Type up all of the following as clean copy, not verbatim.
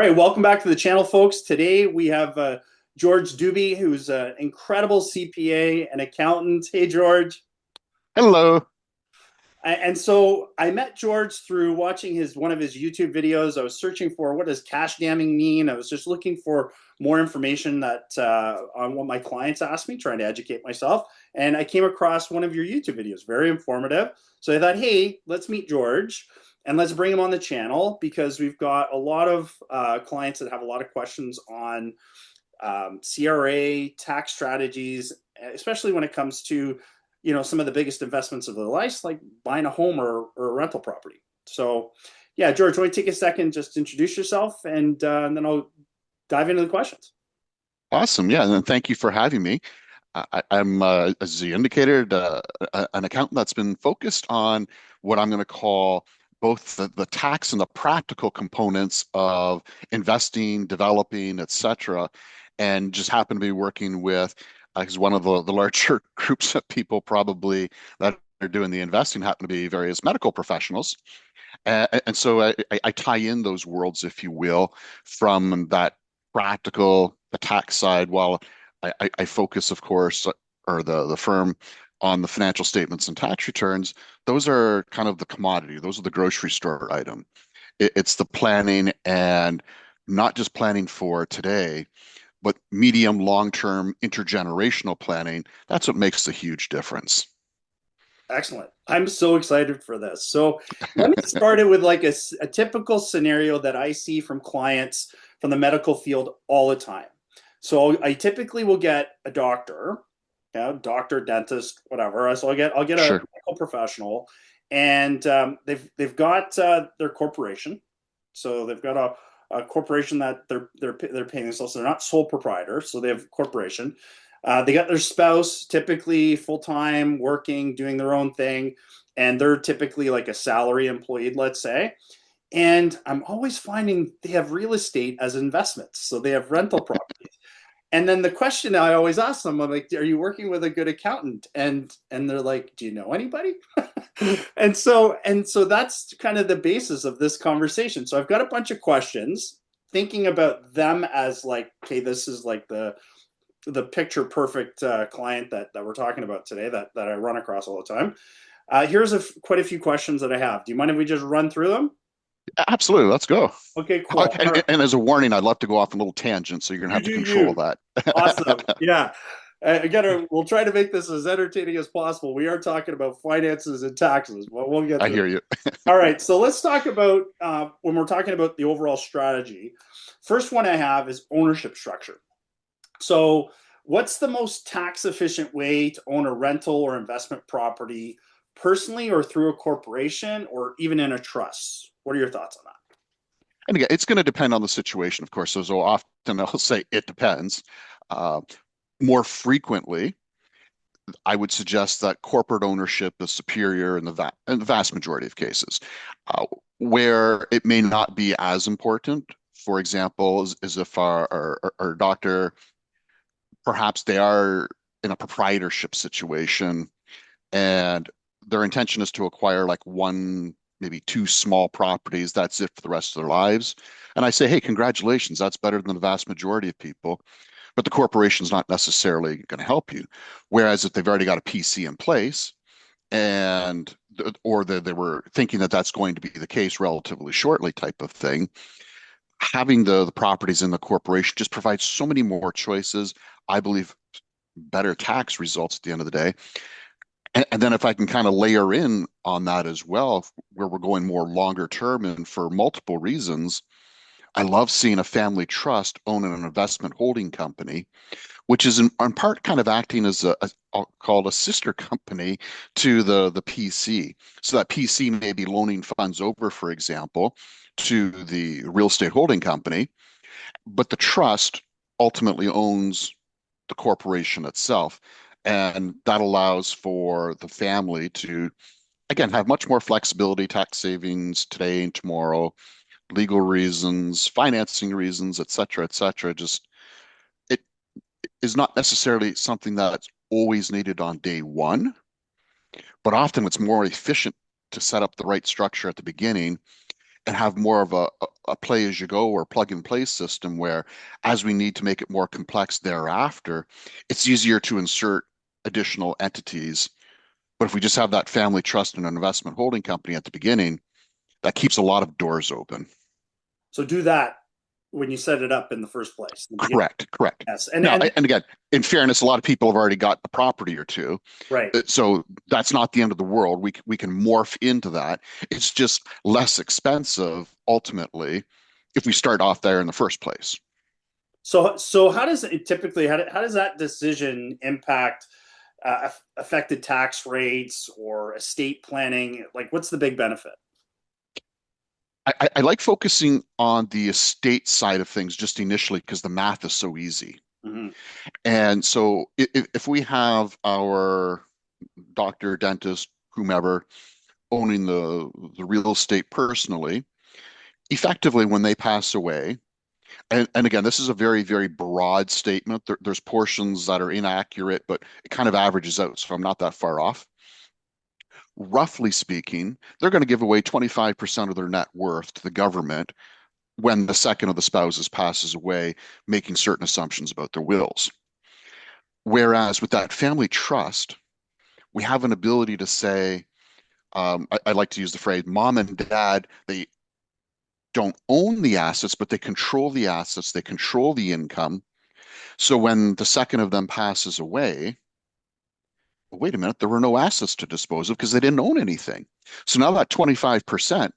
All right, welcome back to the channel, folks. Today we have George Dube, who's an incredible CPA and accountant. Hey, George. Hello. And so I met George through watching one of his YouTube videos. I was searching for what does cash damming mean. I was just looking for more information that on what my clients asked me, trying to educate myself. And I came across one of your YouTube videos, very informative. So I thought, hey, let's meet George and let's bring him on the channel because we've got a lot of clients that have a lot of questions on CRA, tax strategies, especially when it comes to some of the biggest investments of their life, like buying a home or a rental property. So, yeah, George, why don't you take a second, just introduce yourself, and then I'll dive into the questions. Awesome. Yeah, and thank you for having me. I'm, as you indicated, an accountant that's been focused on what I'm going to call both the tax and the practical components of investing, developing, etc. And just happen to be working with, because one of the larger groups of people probably that are doing the investing happen to be various medical professionals. And so I tie in those worlds, if you will, from that practical attack side, while I focus, of course, or the firm on the financial statements and tax returns. Those are kind of the commodity. Those are the grocery store item. It's the planning, and not just planning for today, but medium, long-term, intergenerational planning. That's what makes the huge difference. Excellent. I'm so excited for this. So let me start it with like a typical scenario that I see from clients from the medical field all the time. So I typically will get a doctor, doctor, dentist, whatever. So I'll get a Sure. medical professional, and they've got their corporation. So they've got a corporation that they're paying themselves. So they're not sole proprietors. So they have a corporation. They got their spouse, typically full time, working, doing their own thing, and they're typically like a salary employee, let's say. And I'm always finding they have real estate as investments. So they have rental properties. And then the question I always ask them, I'm like, "Are you working with a good accountant?" And they're like, "Do you know anybody?" And so that's kind of the basis of this conversation. So I've got a bunch of questions, thinking about them as like, okay, this is like the picture perfect client that we're talking about today that I run across all the time. Here's quite a few questions that I have. Do you mind if we just run through them? Absolutely. Let's go. Okay, cool. All right. And as a warning, I'd love to go off on a little tangent, so you're going to You have to do control you. Awesome. that. Yeah. Again, we'll try to make this as entertaining as possible. We are talking about finances and taxes, but we'll get I through it. hear you. All right. So let's talk about when we're talking about the overall strategy. First one I have is ownership structure. So, what's the most tax efficient way to own a rental or investment property personally or through a corporation or even in a trust? What are your thoughts on that? And again, it's going to depend on the situation, of course. So often I'll say it depends. Uh, More frequently, I would suggest that corporate ownership is superior in the vast majority of cases. Where it may not be as important, for example, is if our doctor, perhaps they are in a proprietorship situation, and their intention is to acquire like one, maybe two small properties. That's it for the rest of their lives. And I say, hey, congratulations. That's better than the vast majority of people. But the corporation's not necessarily going to help you. Whereas if they've already got a PC in place, and or they were thinking that that's going to be the case relatively shortly, type of thing, having the properties in the corporation just provides so many more choices. I believe better tax results at the end of the day. And then if I can kind of layer in on that as well, where we're going more longer term and for multiple reasons, I love seeing a family trust own an investment holding company, which is in part kind of acting as I'll call it a sister company to the PC. So that PC may be loaning funds over, for example, to the real estate holding company, but the trust ultimately owns the corporation itself. And that allows for the family to, again, have much more flexibility, tax savings today and tomorrow, legal reasons, financing reasons, et cetera, et cetera. Just it is not necessarily something that's always needed on day one, but often it's more efficient to set up the right structure at the beginning. and have more of a play as you go or plug and play system where as we need to make it more complex thereafter, it's easier to insert additional entities. But if we just have that family trust and an investment holding company at the beginning, that keeps a lot of doors open. So do that when you set it up in the first place, in the beginning. Correct, correct. Yes, Now, and again, in fairness, a lot of people have already got a property or two. right. So that's not the end of the world. We can morph into that. It's just less expensive ultimately if we start off there in the first place. So how does it typically how does that decision impact affected tax rates or estate planning? Like, what's the big benefit? I like focusing on the estate side of things just initially because the math is so easy. Mm-hmm. And so if we have our doctor, dentist, whomever owning the real estate personally, effectively when they pass away, and again, this is a very, very broad statement. There's portions that are inaccurate, but it kind of averages out, so I'm not that far off. Roughly speaking, they're going to give away 25% of their net worth to the government when the second of the spouses passes away, making certain assumptions about their wills. Whereas with that family trust, we have an ability to say, I like to use the phrase, mom and dad, they don't own the assets, but they control the assets, they control the income. So when the second of them passes away, wait a minute, there were no assets to dispose of because they didn't own anything. So now that 25%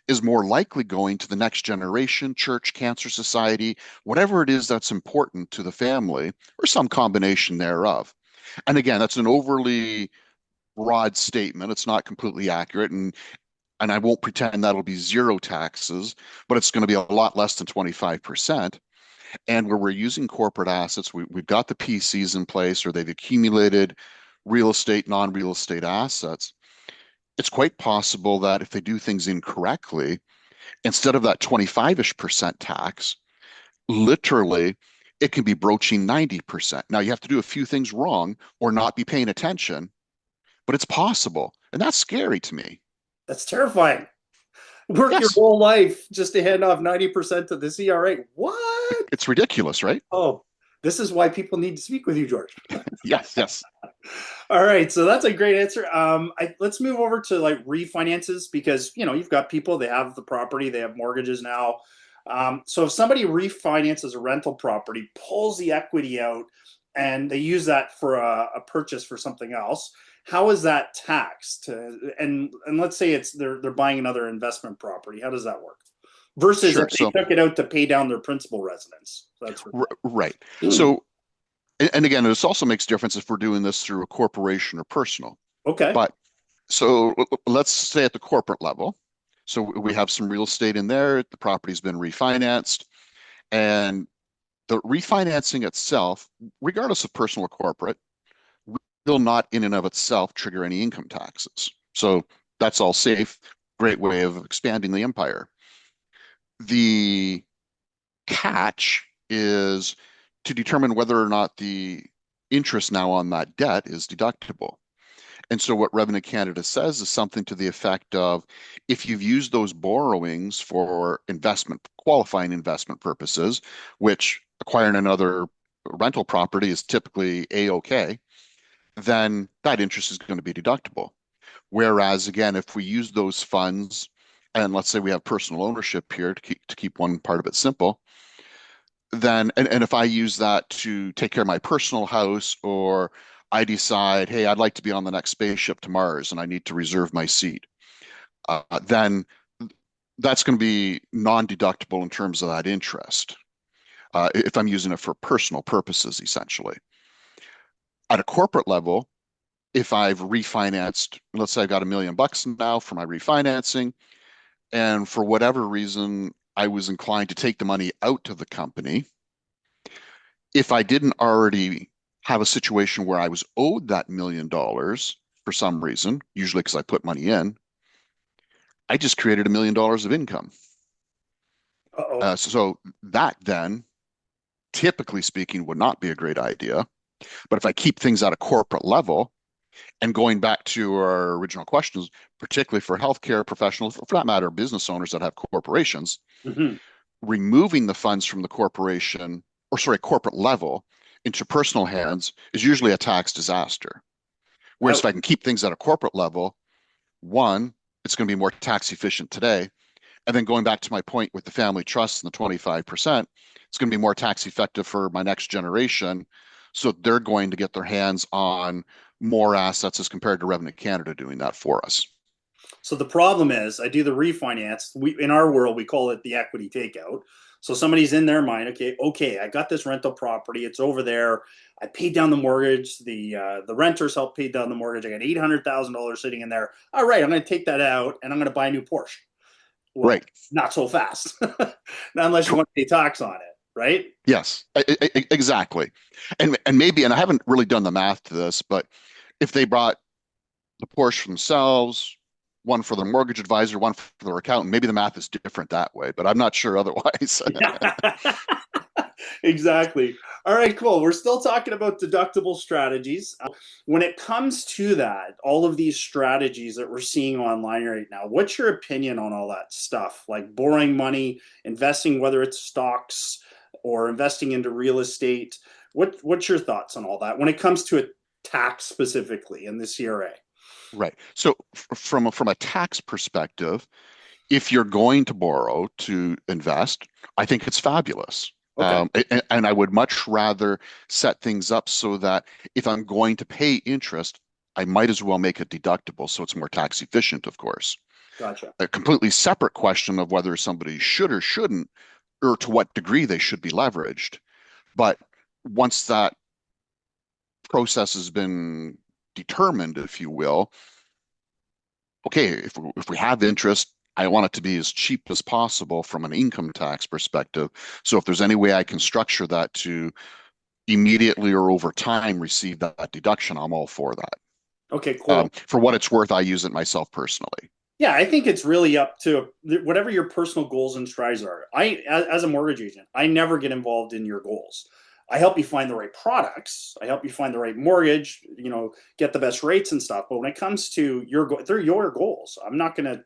is more likely going to the next generation, church, cancer society, whatever it is that's important to the family, or some combination thereof. And again, that's an overly broad statement. It's not completely accurate. And I won't pretend that'll be zero taxes, but it's going to be a lot less than 25%. And where we're using corporate assets, we've got the PCs in place or they've accumulated real estate, non-real estate assets. It's quite possible that if they do things incorrectly, instead of that 25-ish% tax, literally it can be broaching 90%. Now you have to do a few things wrong or not be paying attention, but it's possible. And that's scary to me. That's terrifying. Work your Yes, whole life just to hand off 90% to the CRA. What? it's ridiculous, right? Oh, this is why people need to speak with you, George. Yes, yes. All right, so that's a great answer. Let's move over to like refinances because you've got people, they have the property, they have mortgages now. So if somebody refinances a rental property, pulls the equity out, and they use that for a purchase for something else, how is that taxed? And let's say they're buying another investment property. How does that work? Versus if Sure. they took it out to pay down their principal residence. That's Right. So, and again, this also makes difference if we're doing this through a corporation or personal. okay. But so let's say at the corporate level. So we have some real estate in there. The property's been refinanced, and the refinancing itself, regardless of personal or corporate, will not in and of itself trigger any income taxes. So that's all safe. Great way of expanding the empire. The catch is to determine whether or not the interest now on that debt is deductible. And so what Revenue Canada says is something to the effect of if you've used those borrowings for investment, qualifying investment purposes, which acquiring another rental property is typically A-OK, then that interest is going to be deductible. Whereas again, if we use those funds, and let's say we have personal ownership here to keep one part of it simple, then and if I use that to take care of my personal house or I decide, hey, I'd like to be on the next spaceship to Mars and I need to reserve my seat, then that's going to be non-deductible in terms of that interest if I'm using it for personal purposes, essentially. At a corporate level, if I've refinanced, let's say I've got $1 million now for my refinancing, and for whatever reason, I was inclined to take the money out to the company. If I didn't already have a situation where I was owed that $1 million for some reason, usually because I put money in, I just created $1 million of income. Uh-oh. So that then, typically speaking, would not be a great idea. But if I keep things at a corporate level, And going back to our original questions, particularly for healthcare professionals, for that matter, business owners that have corporations, Hmm. removing the funds from the corporation, or sorry, corporate level into personal hands is usually a tax disaster. Whereas if I can keep things at a corporate level, one, it's going to be more tax efficient today. And then going back to my point with the family trust and the 25%, it's going to be more tax effective for my next generation. So they're going to get their hands on more assets as compared to Revenue Canada doing that for us. So the problem is, I do the refinance. We in our world we call it the equity takeout. So somebody's in their mind, okay, I got this rental property. It's over there. I paid down the mortgage. The renters helped pay down the mortgage. I got $800,000 sitting in there. All right, I'm going to take that out and I'm going to buy a new Porsche. Well, Right. not so fast, not unless you want to pay tax on it, right? Yes, exactly. And maybe, and I haven't really done the math to this, but if they brought the Porsche themselves, one for their mortgage advisor, one for their accountant, maybe the math is different that way, but I'm not sure otherwise. Yeah. Exactly. All right, cool. We're still talking about deductible strategies. When it comes to that, all of these strategies that we're seeing online right now, what's your opinion on all that stuff? Like borrowing money, investing, whether it's stocks or investing into real estate. What's your thoughts on all that when it comes to a tax specifically in the CRA? Right. So from a tax perspective, if you're going to borrow to invest, I think it's fabulous. Okay, And I would much rather set things up so that if I'm going to pay interest, I might as well make it deductible so it's more tax efficient, of course. gotcha. A completely separate question of whether somebody should or shouldn't, or to what degree they should be leveraged. But once that process has been determined, if you will, okay, if we have interest, I want it to be as cheap as possible from an income tax perspective. So if there's any way I can structure that to immediately or over time receive that deduction, I'm all for that. Okay, cool. For what it's worth, I use it myself personally. Yeah, I think it's really up to whatever your personal goals and strides are. As a mortgage agent, I never get involved in your goals. I help you find the right products. I help you find the right mortgage. Get the best rates and stuff. But when it comes to they're your goals. I'm not going to,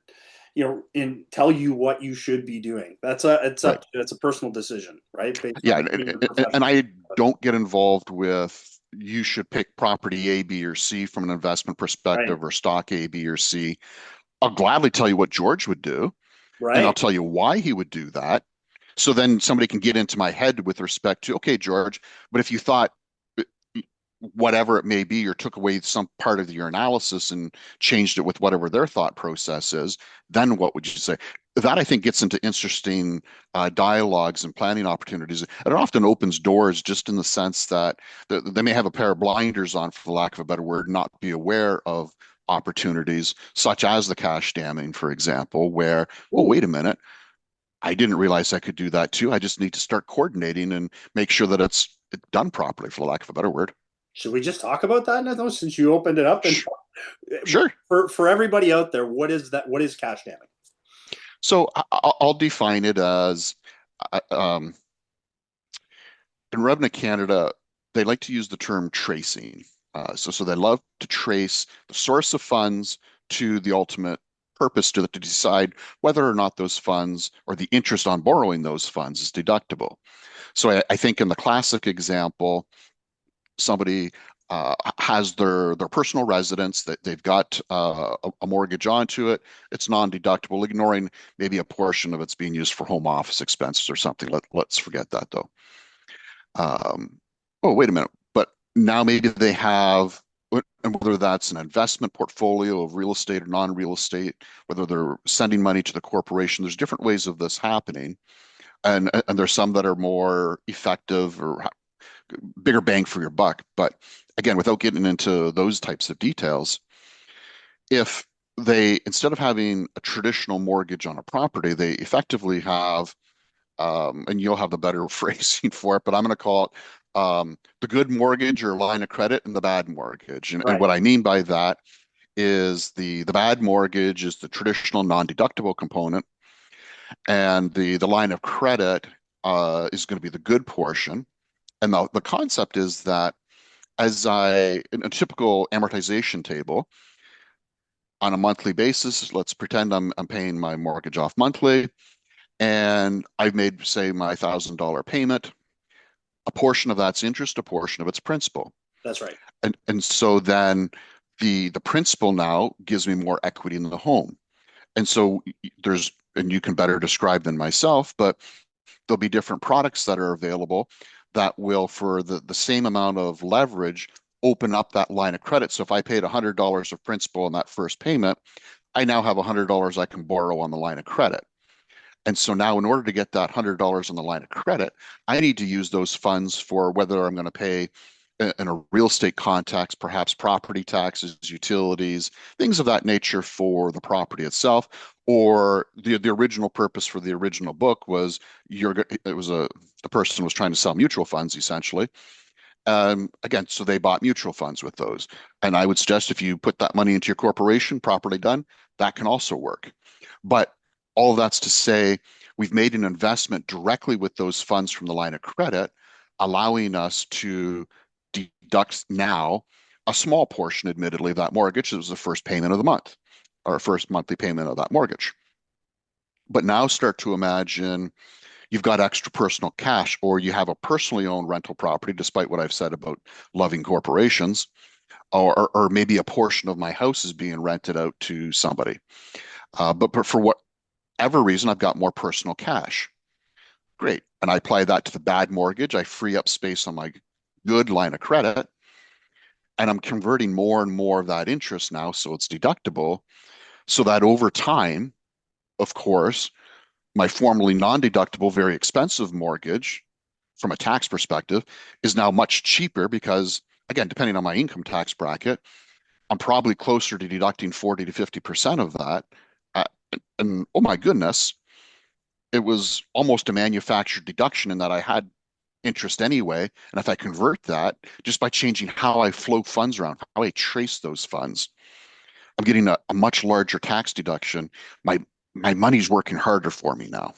tell you what you should be doing. Right. It's a personal decision, right? Based Yeah, on your and professional. I don't get involved with you should pick property A, B, or C from an investment Right, perspective or stock A, B, or C. I'll gladly tell you what George would do, and I'll right. tell you why he would do that. So then somebody can get into my head with respect to, okay, George, but if you thought whatever it may be, or took away some part of your analysis and changed it with whatever their thought process is, then what would you say? That I think gets into interesting dialogues and planning opportunities. And it often opens doors just in the sense that they may have a pair of blinders on, for lack of a better word, not be aware of opportunities such as the cash damming, for example, where, oh, Ooh, wait a minute, I didn't realize I could do that too. I just need to start coordinating and make sure that it's done properly, for lack of a better word. should we just talk about that now, since you opened it up? And Sure. for everybody out there, what is that? What is cash damming? So I'll define it as in Revenue Canada, they like to use the term tracing. So they love to trace the source of funds to the ultimate purpose to decide whether or not those funds or the interest on borrowing those funds is deductible. So I think in the classic example, somebody has their personal residence that they've got a mortgage onto it. It's non-deductible, ignoring maybe a portion of it's being used for home office expenses or something. Let's forget that though. Oh, wait a minute. But now maybe they have, and whether that's an investment portfolio of real estate or non-real estate, whether they're sending money to the corporation, there's different ways of this happening. And there's some that are more effective or bigger bang for your buck. But again, without getting into those types of details, if they, instead of having a traditional mortgage on a property, they effectively have, and you'll have the better phrasing for it, but I'm going to call it the good mortgage or line of credit and the bad mortgage. And Right. what I mean by that is the bad mortgage is the traditional non-deductible component, and the line of credit is going to be the good portion. And the concept is that in a typical amortization table, on a monthly basis, let's pretend I'm paying my mortgage off monthly, and I've made, say, my $1,000 payment. A portion of that's interest, a portion of it's principal. That's right. And so then the principal now gives me more equity in the home. And so there's, and you can better describe than myself, but there'll be different products that are available that will, for the same amount of leverage, open up that line of credit. So if I paid $100 of principal in that first payment, I now have $100 I can borrow on the line of credit. And so now, in order to get that $100 on the line of credit, I need to use those funds for whether I'm going to pay in a real estate context, perhaps property taxes, utilities, things of that nature for the property itself, or the original purpose for the original book was the person was trying to sell mutual funds essentially. Again, so they bought mutual funds with those. And I would suggest if you put that money into your corporation, properly done, that can also work. But all of that's to say, we've made an investment directly with those funds from the line of credit, allowing us to deduct now a small portion, admittedly, of that mortgage. It was the first payment of the month, or first monthly payment of that mortgage. But now start to imagine you've got extra personal cash, or you have a personally owned rental property, despite what I've said about loving corporations, or maybe a portion of my house is being rented out to somebody. But for whatever reason, I've got more personal cash. Great. And I apply that to the bad mortgage. I free up space on my good line of credit, and I'm converting more and more of that interest now, so it's deductible, so that over time, of course, my formerly non-deductible, very expensive mortgage from a tax perspective is now much cheaper because, again, depending on my income tax bracket, I'm probably closer to deducting 40 to 50% of that. Uh, and oh my goodness, it was almost a manufactured deduction in that I had interest anyway. And if I convert that just by changing how I flow funds around, how I trace those funds, I'm getting a much larger tax deduction. My money's working harder for me now.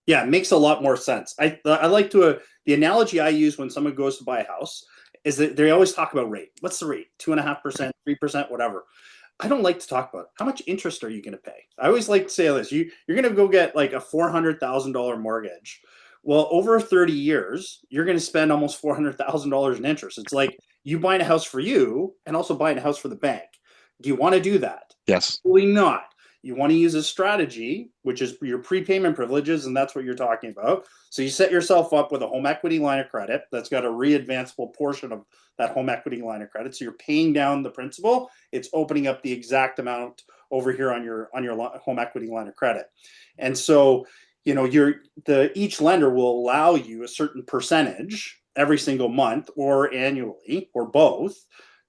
Yeah, it makes a lot more sense. I like to the analogy I use when someone goes to buy a house is that they always talk about rate. What's the rate? 2.5%, 3%, whatever. I don't like to talk about it. How much interest are you going to pay? I always like to say this: you're going to go get like a $400,000 mortgage. Well, over 30 years, you're going to spend almost $400,000 in interest. It's like you buying a house for you and also buying a house for the bank. Do you want to do that? Yes. Probably not. You want to use a strategy, which is your prepayment privileges, and that's what you're talking about. So you set yourself up with a home equity line of credit that's got a readvanceable portion of that home equity line of credit. So you're paying down the principal. It's opening up the exact amount over here on your home equity line of credit. And so, each lender will allow you a certain percentage every single month or annually or both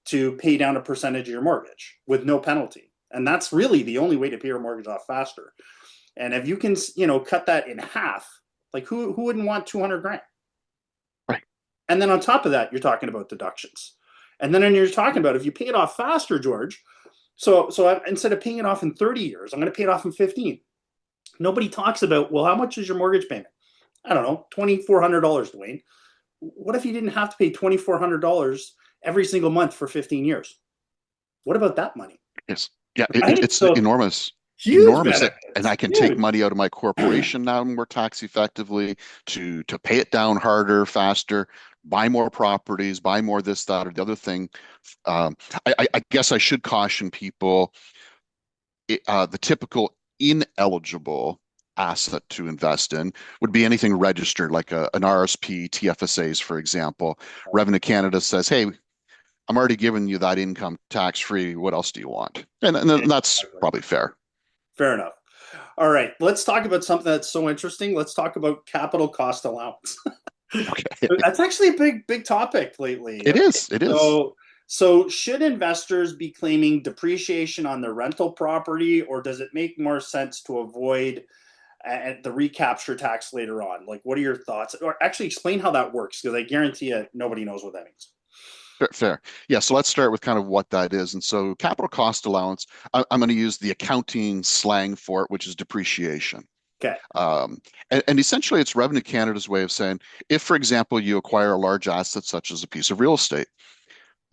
to pay down a percentage of your mortgage with no penalty. And that's really the only way to pay your mortgage off faster. And if you can, cut that in half, like who wouldn't want 200 grand? Right. And then on top of that, you're talking about deductions. And then you're talking about if you pay it off faster, George. So instead of paying it off in 30 years, I'm going to pay it off in 15. Nobody talks about, well, how much is your mortgage payment? I don't know, $2,400, Dwayne. What if you didn't have to pay $2,400 every single month for 15 years? What about that money? Yes. Yeah, Right? it's So enormous. huge Enormous. And benefits. I can take Huge. money out of my corporation now more tax effectively to pay it down harder, faster, buy more properties, buy more this, that, or the other thing. Um, I guess I should caution people, the typical ineligible asset to invest in would be anything registered, like an RSP, TFSAs, for example. Revenue Canada says, hey, I'm already giving you that income tax free. What else do you want? And that's probably fair. Fair enough. All right, let's talk about something that's so interesting. Let's talk about capital cost allowance. Okay. That's actually a big topic lately. It is. It is. So should investors be claiming depreciation on their rental property, or does it make more sense to avoid the recapture tax later on? Like, what are your thoughts? Or actually explain how that works, because I guarantee you nobody knows what that means. Fair. Yeah. So let's start with kind of what that is. And so capital cost allowance, I'm going to use the accounting slang for it, which is depreciation. Okay. And essentially, it's Revenue Canada's way of saying, if, for example, you acquire a large asset such as a piece of real estate,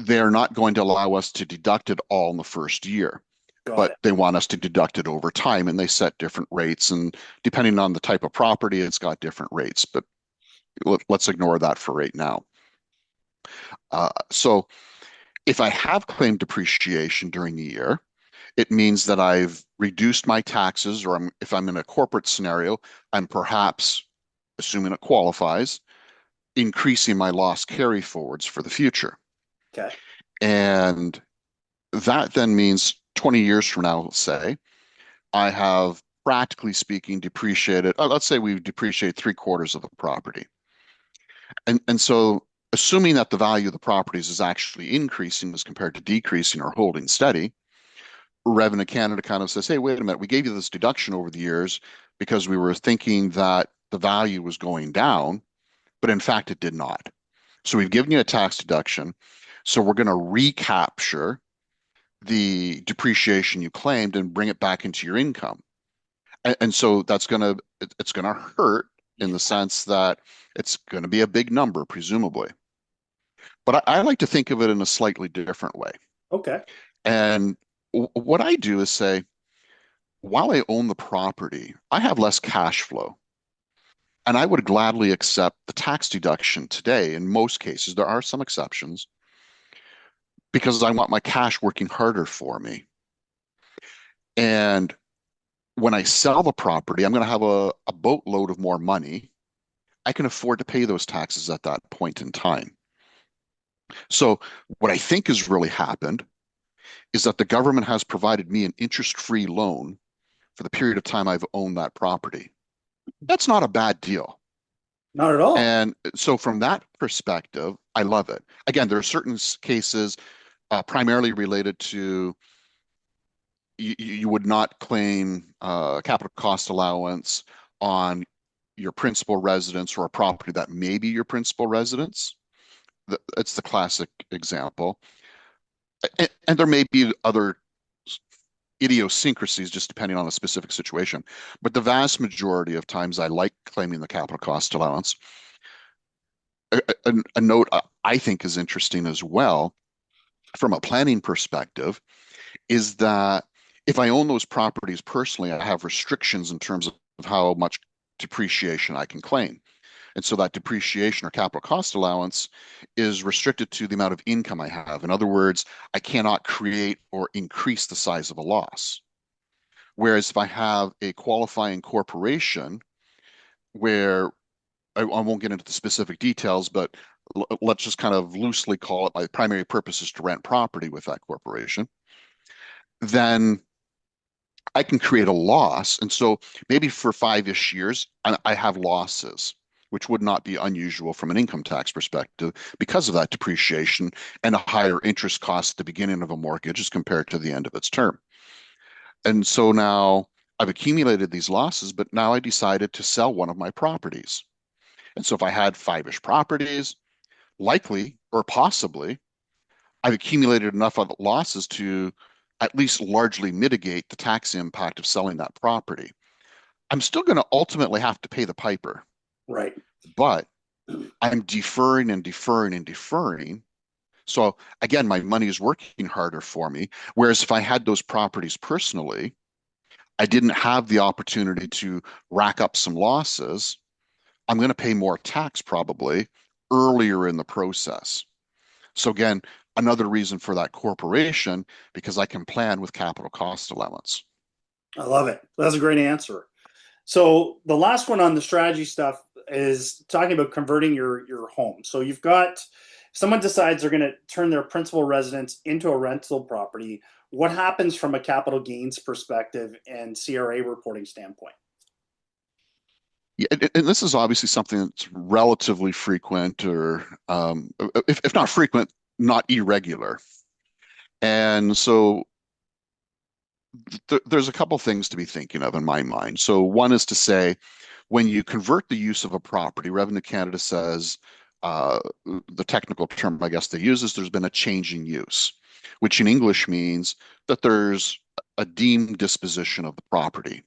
they're not going to allow us to deduct it all in the first year, Got but it. they want us to deduct it over time, and they set different rates. And depending on the type of property, it's got different rates. But let's ignore that for right now. So if I have claimed depreciation during the year, it means that I've reduced my taxes, or if I'm in a corporate scenario, I'm perhaps, assuming it qualifies, increasing my loss carry forwards for the future. Okay. And that then means 20 years from now, let's say, I have practically speaking depreciated, let's say we depreciate three-quarters of the property. And so assuming that the value of the properties is actually increasing as compared to decreasing or holding steady, Revenue Canada kind of says, hey, wait a minute, we gave you this deduction over the years because we were thinking that the value was going down, but in fact it did not. So we've given you a tax deduction. So we're going to recapture the depreciation you claimed and bring it back into your income. And so it's going to hurt in the sense that it's going to be a big number, presumably. But I like to think of it in a slightly different way. Okay. And what I do is say, while I own the property, I have less cash flow. And I would gladly accept the tax deduction today in most cases. There are some exceptions because I want my cash working harder for me. And when I sell the property, I'm going to have a boatload of more money. I can afford to pay those taxes at that point in time. So what I think has really happened is that the government has provided me an interest-free loan for the period of time I've owned that property. That's not a bad deal. Not at all. And so from that perspective, I love it. Again, there are certain cases primarily related to you would not claim capital cost allowance on your principal residence or a property that may be your principal residence. It's the classic example. And there may be other idiosyncrasies just depending on a specific situation. But the vast majority of times I like claiming the capital cost allowance. A note I think is interesting as well from a planning perspective is that if I own those properties personally, I have restrictions in terms of how much depreciation I can claim. And so that depreciation or capital cost allowance is restricted to the amount of income I have. In other words, I cannot create or increase the size of a loss. Whereas if I have a qualifying corporation where I won't get into the specific details, but let's just kind of loosely call it my primary purpose is to rent property with that corporation, then I can create a loss. And so maybe for 5-ish years, I have losses, which would not be unusual from an income tax perspective because of that depreciation and a higher interest cost at the beginning of a mortgage as compared to the end of its term. And so now I've accumulated these losses, but now I decided to sell one of my properties. And so if I had 5-ish properties, likely or possibly, I've accumulated enough of losses to at least largely mitigate the tax impact of selling that property. I'm still going to ultimately have to pay the piper, Right. but I'm deferring and deferring and deferring. So again, my money is working harder for me. Whereas if I had those properties personally, I didn't have the opportunity to rack up some losses. I'm going to pay more tax probably earlier in the process. So again, another reason for that corporation because I can plan with capital cost allowance. I love it. That's a great answer. So the last one on the strategy stuff is talking about converting your home. So you've got someone decides they're going to turn their principal residence into a rental property. What happens from a capital gains perspective and CRA reporting standpoint? Yeah, and this is obviously something that's relatively frequent, or if not frequent, not irregular. And so there's a couple things to be thinking of in my mind. So one is to say, when you convert the use of a property, Revenue Canada says the technical term I guess they use is there's been a change in use, which in English means that there's a deemed disposition of the property.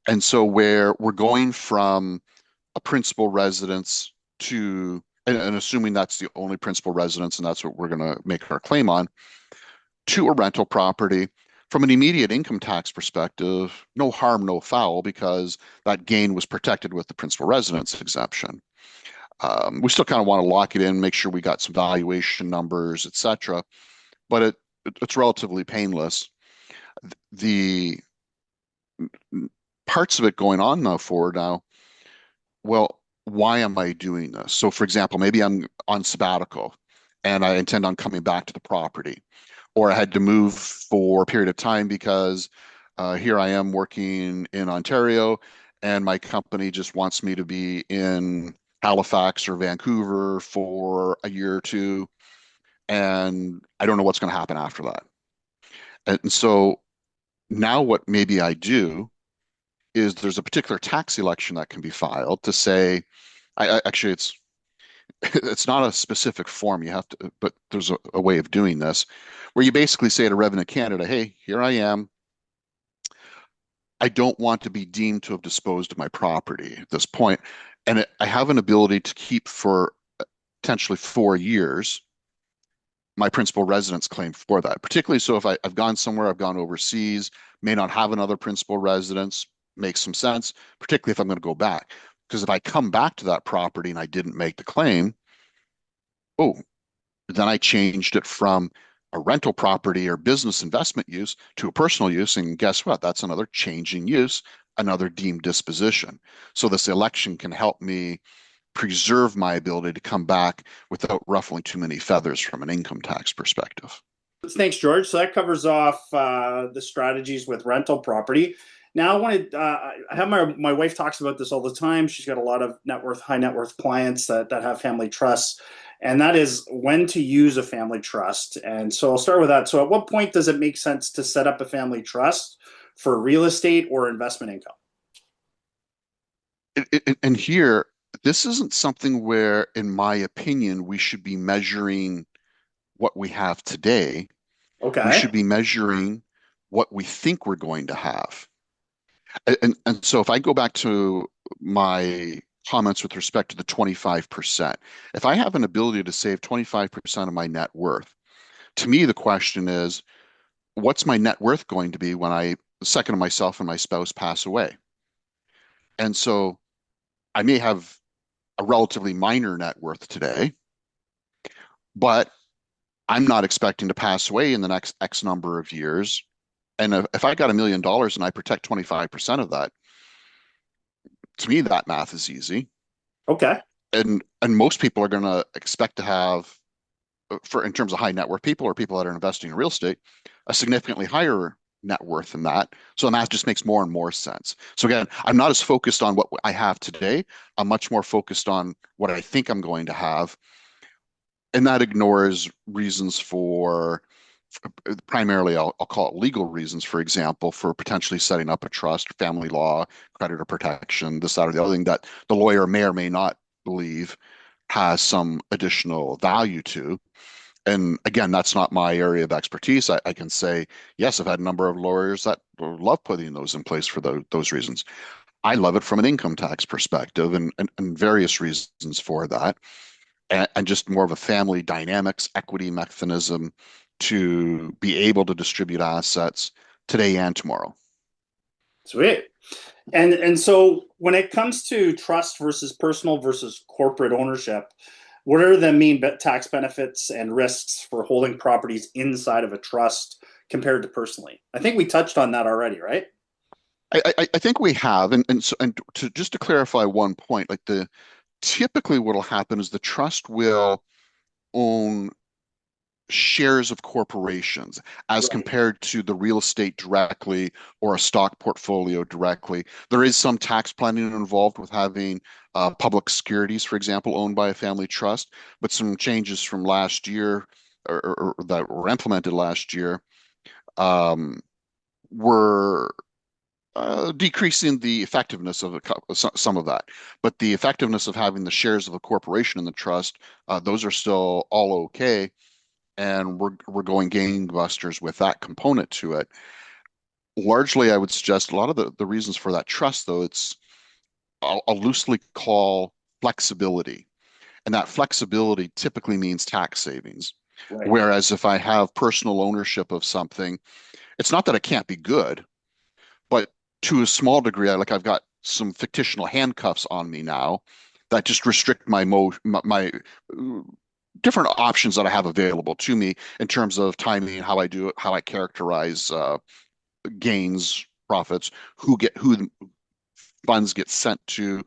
And so where we're going from a principal residence to and assuming that's the only principal residence and that's what we're going to make our claim on, to a rental property. From an immediate income tax perspective, no harm, no foul, because that gain was protected with the principal residence exemption. We still kind of want to lock it in, make sure we got some valuation numbers, etc. But it's relatively painless. The parts of it going on now forward now, well, why am I doing this? So, for example, maybe I'm on sabbatical and I intend on coming back to the property, or I had to move for a period of time because here I am working in Ontario and my company just wants me to be in Halifax or Vancouver for a year or two, and I don't know what's going to happen after that. And so now what maybe I do is there's a particular tax election that can be filed to say, actually it's not a specific form you have to, but there's a way of doing this where you basically say to Revenue Canada, hey, here I am. I don't want to be deemed to have disposed of my property at this point, and I have an ability to keep for potentially 4 years my principal residence claim for that. Particularly so if I've gone somewhere, I've gone overseas, may not have another principal residence, makes some sense, particularly if I'm going to go back. Because if I come back to that property and I didn't make the claim, oh, then I changed it from a rental property or business investment use to a personal use. And guess what? That's another change in use, another deemed disposition. So this election can help me preserve my ability to come back without ruffling too many feathers from an income tax perspective. Thanks, George. So that covers off the strategies with rental property. Now I wanted, I have my wife talks about this all the time. She's got a lot of high net worth clients that have family trusts, and that is when to use a family trust. And so I'll start with that. So at what point does it make sense to set up a family trust for real estate or investment income? And here, this isn't something where, in my opinion, we should be measuring what we have today. We Okay. should be measuring what we think we're going to have. And so if I go back to my comments with respect to the 25%, if I have an ability to save 25% of my net worth, to me, the question is, what's my net worth going to be when the second of myself and my spouse pass away? And so I may have a relatively minor net worth today, but I'm not expecting to pass away in the next X number of years. And if I got $1 million and I protect 25% of that, to me, that math is easy. Okay. And most people are going to expect to have, for in terms of high net worth people or people that are investing in real estate, a significantly higher net worth than that. So the math just makes more and more sense. So again, I'm not as focused on what I have today. I'm much more focused on what I think I'm going to have. And that ignores reasons for primarily, I'll call it legal reasons, for example, for potentially setting up a trust, family law, creditor protection, this, that, or the other thing that the lawyer may or may not believe has some additional value to. And again, that's not my area of expertise. I can say, yes, I've had a number of lawyers that love putting those in place for those reasons. I love it from an income tax perspective and various reasons for that. And just more of a family dynamics equity mechanism to be able to distribute assets today and tomorrow. Sweet. And so when it comes to trust versus personal versus corporate ownership, what are the main tax benefits and risks for holding properties inside of a trust compared to personally? I think we touched on that already, right? I think we have, and to just to clarify one point, like the typically what'll happen is the trust will own shares of corporations as Right. compared to the real estate directly or a stock portfolio directly. There is some tax planning involved with having public securities, for example, owned by a family trust, but some changes from last year or that were implemented last year um, were decreasing the effectiveness of some of that. But the effectiveness of having the shares of a corporation in the trust, those are still all okay, and we're going gangbusters with that component to it. Largely, I would suggest a lot of the reasons for that trust, though, I'll loosely call flexibility. And that flexibility typically means tax savings. Right. Whereas if I have personal ownership of something, it's not that it can't be good, but to a small degree, I've got some fictional handcuffs on me now that just restrict my different options that I have available to me in terms of timing, how I do it, how I characterize gains, profits, who the funds get sent to,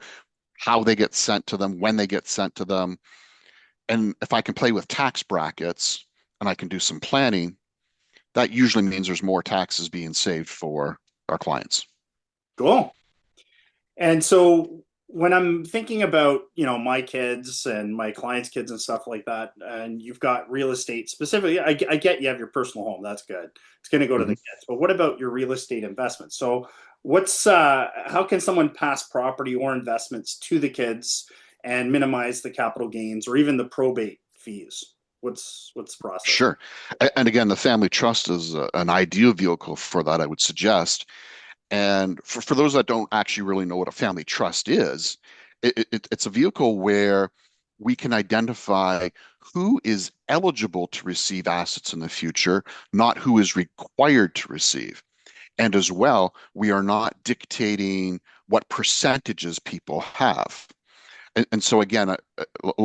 how they get sent to them, when they get sent to them. And if I can play with tax brackets and I can do some planning, that usually means there's more taxes being saved for our clients. Cool. And so when I'm thinking about, my kids and my clients' kids and stuff like that, and you've got real estate specifically, I get you have your personal home. That's good. It's going to go to the Mhm. kids. But what about your real estate investments? So how can someone pass property or investments to the kids and minimize the capital gains or even the probate fees? What's the process? Sure. And again, the family trust is an ideal vehicle for that, I would suggest. And for those that don't actually really know what a family trust is, it's a vehicle where we can identify who is eligible to receive assets in the future, not who is required to receive. And as well, we are not dictating what percentages people have. And so again,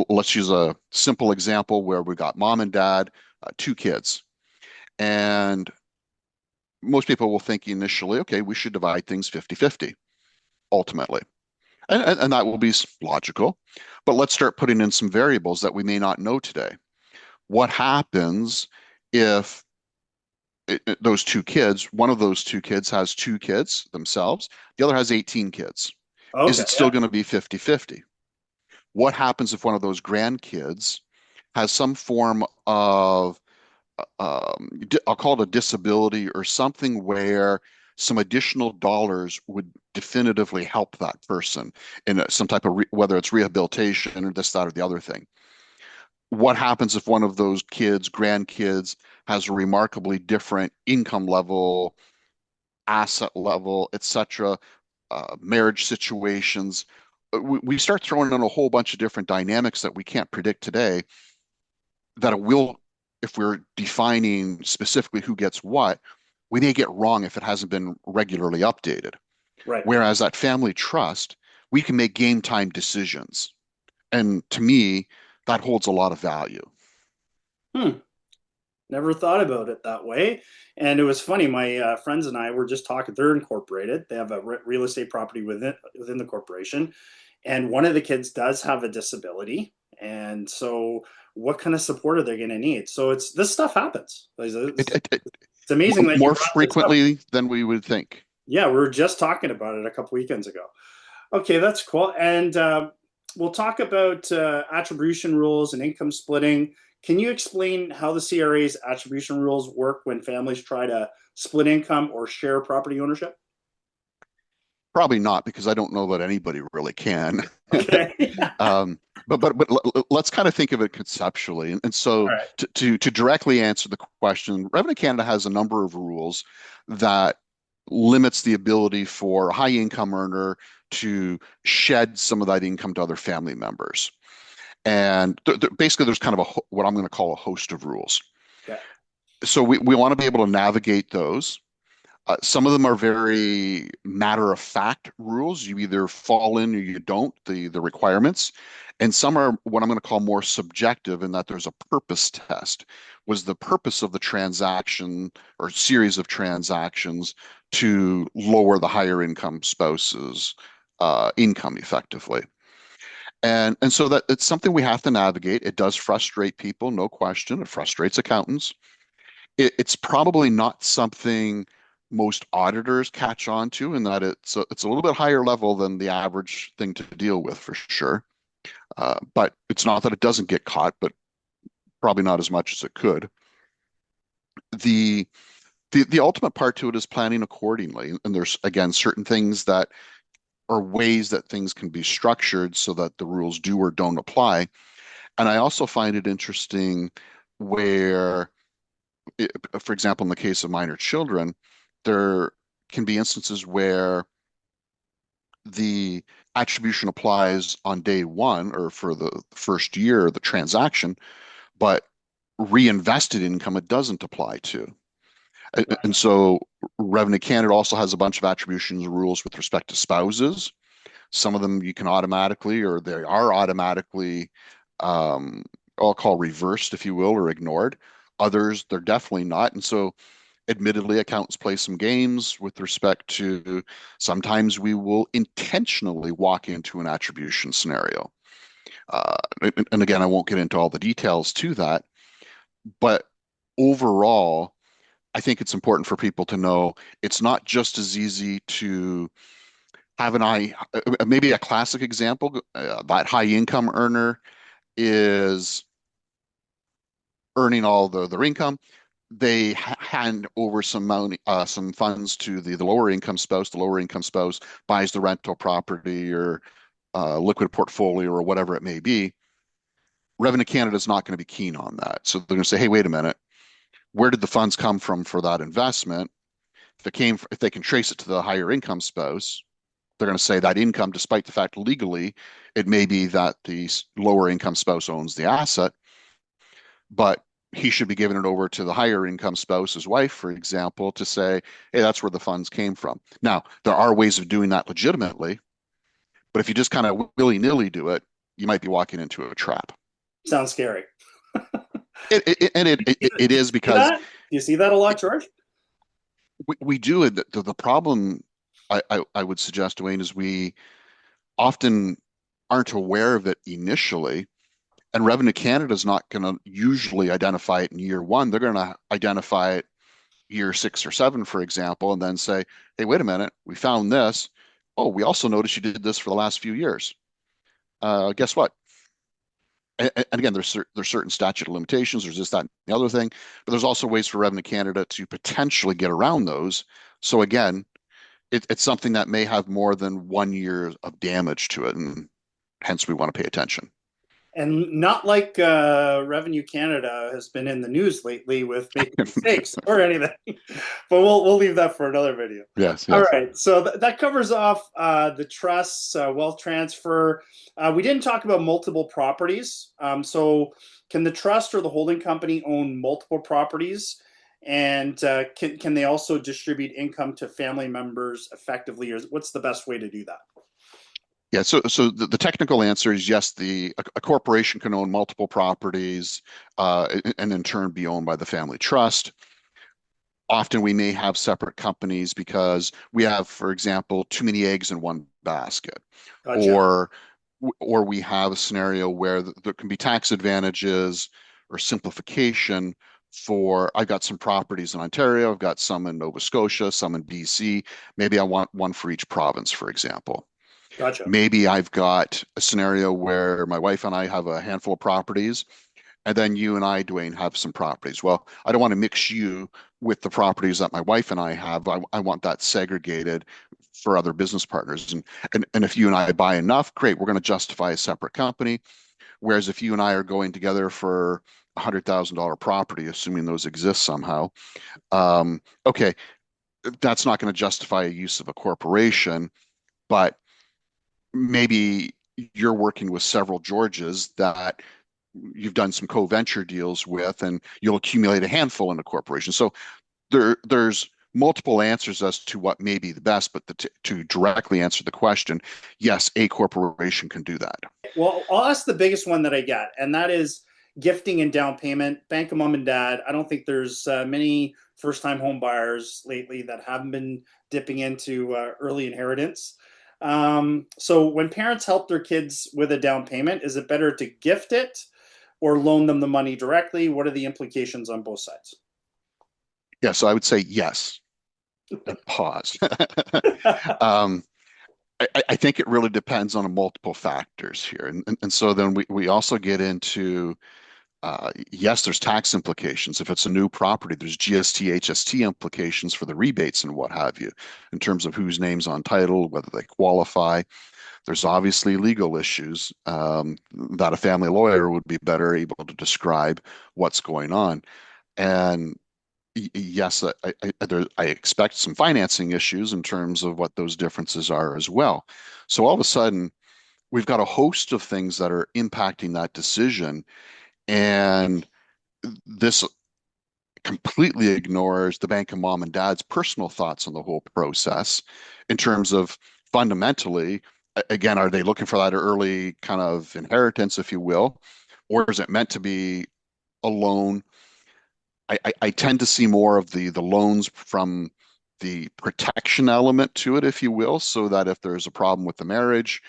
let's use a simple example where we got mom and dad, two kids. And most people will think initially, okay, we should divide things 50-50 ultimately. And that will be logical. But let's start putting in some variables that we may not know today. What happens if those two kids, one of those two kids has two kids themselves, the other has 18 kids? Is Okay, it still yeah. going to be 50-50? What happens if one of those grandkids has some form of I'll call it a disability or something where some additional dollars would definitively help that person in some type of whether it's rehabilitation or this, that, or the other thing. What happens if one of those kids, grandkids, has a remarkably different income level, asset level, etc., marriage situations? We start throwing in a whole bunch of different dynamics that we can't predict today that it will, if we're defining specifically who gets what, we may get wrong if it hasn't been regularly updated. Right. Whereas that family trust, we can make game time decisions. And to me, that holds a lot of value. Hmm. Never thought about it that way. And it was funny. My friends and I were just talking. They're incorporated. They have a real estate property within the corporation, and one of the kids does have a disability. And so, what kind of support are they going to need? So it's this stuff happens. It, It's it, it, amazing that you More brought this up. frequently than we would think. Yeah, we were just talking about it a couple weekends ago. Okay, that's cool. And we'll talk about attribution rules and income splitting. Can you explain how the CRA's attribution rules work when families try to split income or share property ownership? Probably not, because I don't know that anybody really can. Okay. Um, but let's kind of think of it conceptually. And All so right. to directly answer the question, Revenue Canada has a number of rules that limits the ability for a high income earner to shed some of that income to other family members. And basically, there's kind of what I'm going to call a host of rules. Okay. So we want to be able to navigate those. Some of them are very matter of fact rules. You either fall in or you don't, the requirements. And some are what I'm going to call more subjective in that there's a purpose test. Was the purpose of the transaction or series of transactions to lower the higher income spouse's income effectively? And so that it's something we have to navigate. It does frustrate people, no question. It frustrates accountants. It's probably not something most auditors catch on to, in that it's a little bit higher level than the average thing to deal with for sure. But it's not that it doesn't get caught, but probably not as much as it could. The the ultimate part to it is planning accordingly. And there's again certain things that are ways that things can be structured so that the rules do or don't apply. And I also find it interesting where for example, in the case of minor children, there can be instances where the attribution applies on day one or for the first year of the transaction, but reinvested income it doesn't apply to. And Gotcha. so Revenue Canada also has a bunch of attribution rules with respect to spouses. Some of them you can automatically, or they are automatically, um, I'll call reversed, if you will, or ignored. Others, they're definitely not. And so, admittedly, accountants play some games with respect to sometimes we will intentionally walk into an attribution scenario. And again, I won't get into all the details to that, but overall, I think it's important for people to know it's not just as easy to have an eye. Maybe a classic example, that high income earner is earning all their income. They hand over some money, some funds to the lower income spouse. The lower income spouse buys the rental property or liquid portfolio or whatever it may be. Revenue Canada is not going to be keen on that. So they're going to say, hey, wait a minute, where did the funds come from for that investment? If they can trace it to the higher income spouse, they're going to say that income, despite the fact legally it may be that the lower income spouse owns the asset, but he should be giving it over to the higher income spouse's wife, for example, to say, hey, that's where the funds came from. Now, there are ways of doing that legitimately, but if you just kind of willy-nilly do it, you might be walking into a trap. Sounds scary. It is See because that? Do you see that a lot, George? we do. The problem I would suggest, Dwayne, is we often aren't aware of it initially. And Revenue Canada is not going to usually identify it in year one. They're going to identify it year 6 or 7, for example, and then say, hey, wait a minute, we found this. Oh, we also noticed you did this for the last few years. Guess what? And again, there's certain statute of limitations. There's this, that, and the other thing, but there's also ways for Revenue Canada to potentially get around those. So again, it's something that may have more than 1 year of damage to it, and hence we want to pay attention. And not like Revenue Canada has been in the news lately with making mistakes or anything. But we'll leave that for another video. Yes, All yes. right, so that covers off the trusts, wealth transfer. We didn't talk about multiple properties. So can the trust or the holding company own multiple properties? And can they also distribute income to family members effectively? Or what's the best way to do that? Yeah, so the technical answer is yes, a corporation can own multiple properties and in turn be owned by the family trust. Often we may have separate companies because we have, for example, too many eggs in one basket, Gotcha. or we have a scenario where there can be tax advantages or simplification for I've got some properties in Ontario, I've got some in Nova Scotia, some in BC. Maybe I want one for each province, for example. Gotcha. Maybe I've got a scenario where my wife and I have a handful of properties, and then you and I, Dwayne, have some properties. Well, I don't want to mix you with the properties that my wife and I have. I want that segregated for other business partners. And if you and I buy enough, great, we're going to justify a separate company. Whereas if you and I are going together for $100,000 property, assuming those exist somehow, okay, that's not going to justify a use of a corporation, but maybe you're working with several Georges that you've done some co-venture deals with, and you'll accumulate a handful in a corporation. So there's multiple answers as to what may be the best, but to directly answer the question, yes, a corporation can do that. Well, I'll ask the biggest one that I get, and that is gifting and down payment. Bank of mom and dad. I don't think there's many first-time home buyers lately that haven't been dipping into early inheritance. So when parents help their kids with a down payment, is it better to gift it or loan them the money directly? What are the implications on both sides? Yeah, so I would say yes, and pause. um, I think it really depends on multiple factors here. And so then we also get into yes, there's tax implications. If it's a new property, there's GST, HST implications for the rebates and what have you, in terms of whose name's on title, whether they qualify. There's obviously legal issues that a family lawyer would be better able to describe what's going on. And yes, I expect some financing issues in terms of what those differences are as well. So all of a sudden, we've got a host of things that are impacting that decision, and this completely ignores the bank of mom and dad's personal thoughts on the whole process in terms of fundamentally, again, are they looking for that early kind of inheritance, if you will, or is it meant to be a loan? I tend to see more of the loans from the protection element to it, if you will, so that if there's a problem with the marriage,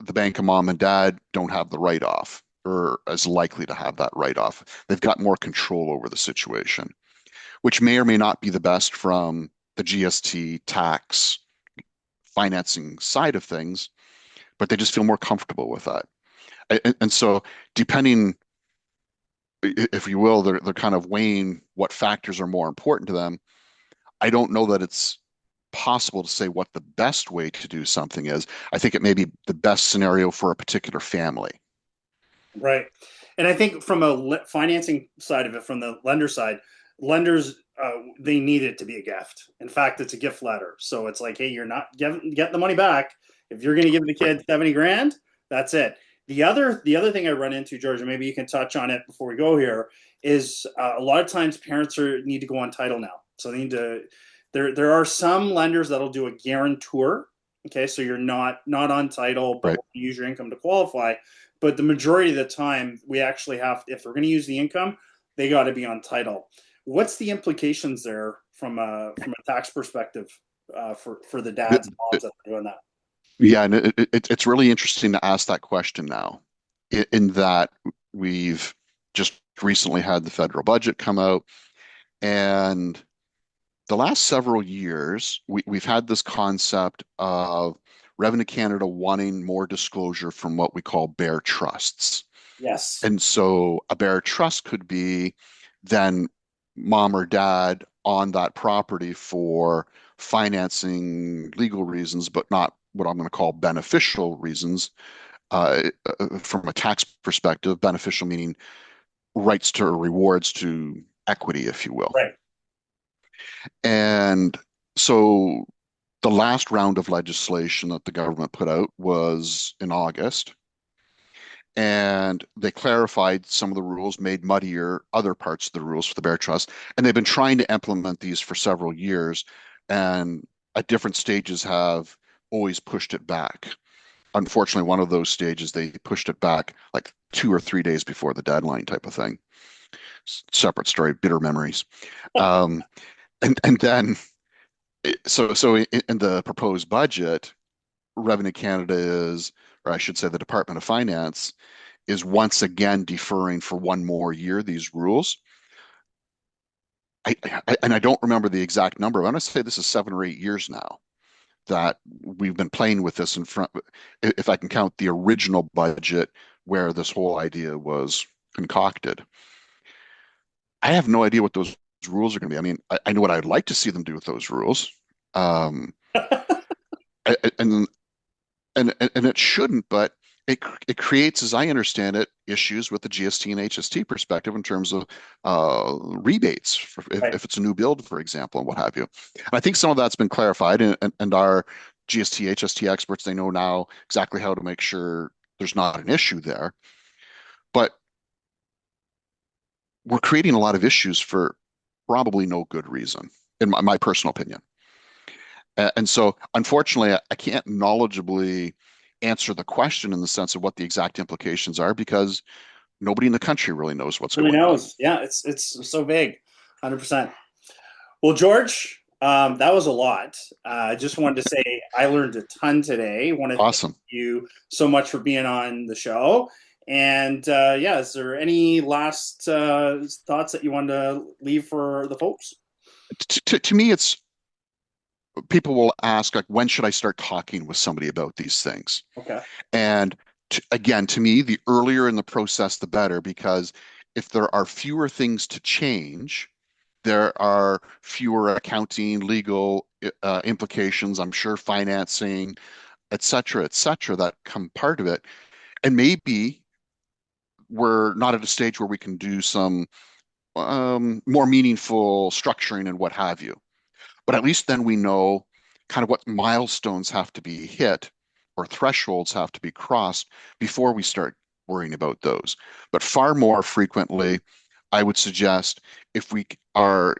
the bank of mom and dad don't have the write-off or as likely to have that write-off. They've got more control over the situation, which may or may not be the best from the GST tax financing side of things, but they just feel more comfortable with that. And so depending, if you will, they're kind of weighing what factors are more important to them. I don't know that it's possible to say what the best way to do something is. I think it may be the best scenario for a particular family. Right. And I think from a financing side of it, from the lender side, lenders, they need it to be a gift. In fact, it's a gift letter. So it's like, hey, you're not getting the money back. If you're going to give the kid 70 grand, that's it. The other thing I run into, George, and maybe you can touch on it before we go here, is a lot of times parents need to go on title now. So they need to. There are some lenders that'll do a guarantor. Okay, so you're not on title, but Right. we'll use your income to qualify. But the majority of the time, we actually have, if we're going to use the income, they got to be on title. What's the implications there from a tax perspective for the dads and moms that are doing that? Yeah, and it's really interesting to ask that question now, in that we've just recently had the federal budget come out, and the last several years, we've had this concept of Revenue Canada wanting more disclosure from what we call bare trusts. Yes. And so a bare trust could be then mom or dad on that property for financing legal reasons, but not what I'm going to call beneficial reasons. From a tax perspective, beneficial meaning rights to rewards to equity, if you will. Right. And so the last round of legislation that the government put out was in August, and they clarified some of the rules, made muddier other parts of the rules for the Bear Trust, and they've been trying to implement these for several years, and at different stages have always pushed it back. Unfortunately, one of those stages they pushed it back like 2 or 3 days before the deadline, type of thing. Separate story, bitter memories. Um, and then so in the proposed budget, Revenue Canada is, or I should say, the Department of Finance is once again deferring for one more year these rules. And I don't remember the exact number. I'm going to say this is 7 or 8 years now that we've been playing with this in front. If I can count the original budget where this whole idea was concocted, I have no idea what those rules are going to be. I mean, I know what I'd like to see them do with those rules. Um, and and it shouldn't, but it creates, as I understand it, issues with the GST and HST perspective in terms of rebates Right. if it's a new build, for example, and what have you. And I think some of that's been clarified, and our GST, HST experts, they know now exactly how to make sure there's not an issue there. But we're creating a lot of issues for probably no good reason, in my personal opinion. And so, unfortunately, I can't knowledgeably answer the question in the sense of what the exact implications are because nobody in the country really knows what's Really going on. knows. Yeah, it's so vague. 100%. Well, George, that was a lot. I just wanted to say I learned a ton today. Want to thank Awesome. you so much for being on the show. And yeah, is there any last thoughts that you want to leave for the folks? To me, it's people will ask, like, when should I start talking with somebody about these things? Okay. And again, to me, the earlier in the process, the better, because if there are fewer things to change, there are fewer accounting, legal implications, I'm sure financing, et cetera, that come part of it. And maybe we're not at a stage where we can do some more meaningful structuring and what have you. But at least then we know kind of what milestones have to be hit or thresholds have to be crossed before we start worrying about those. But far more frequently, I would suggest if we are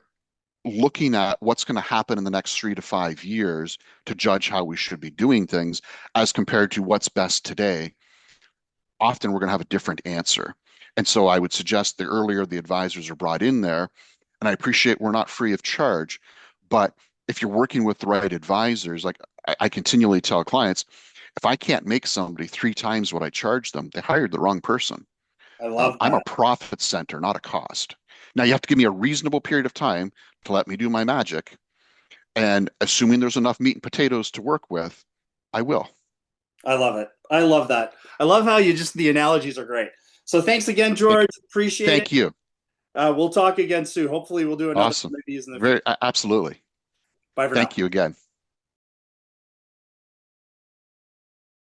looking at what's going to happen in the next 3 to 5 years to judge how we should be doing things as compared to what's best today, often we're going to have a different answer. And so I would suggest the earlier the advisors are brought in there, and I appreciate we're not free of charge, but if you're working with the right advisors, like I continually tell clients, if I can't make somebody 3 times what I charge them, they hired the wrong person. I love I'm a that. profit center, not a cost. Now you have to give me a reasonable period of time to let me do my magic. And assuming there's enough meat and potatoes to work with, I will. I love it. I love that. I love how you just, the analogies are great. So thanks again, George. Appreciate it. Thank you. We'll talk again soon. Hopefully we'll do another Awesome. one of these in the future. Very, absolutely. Bye for now. Thank you again.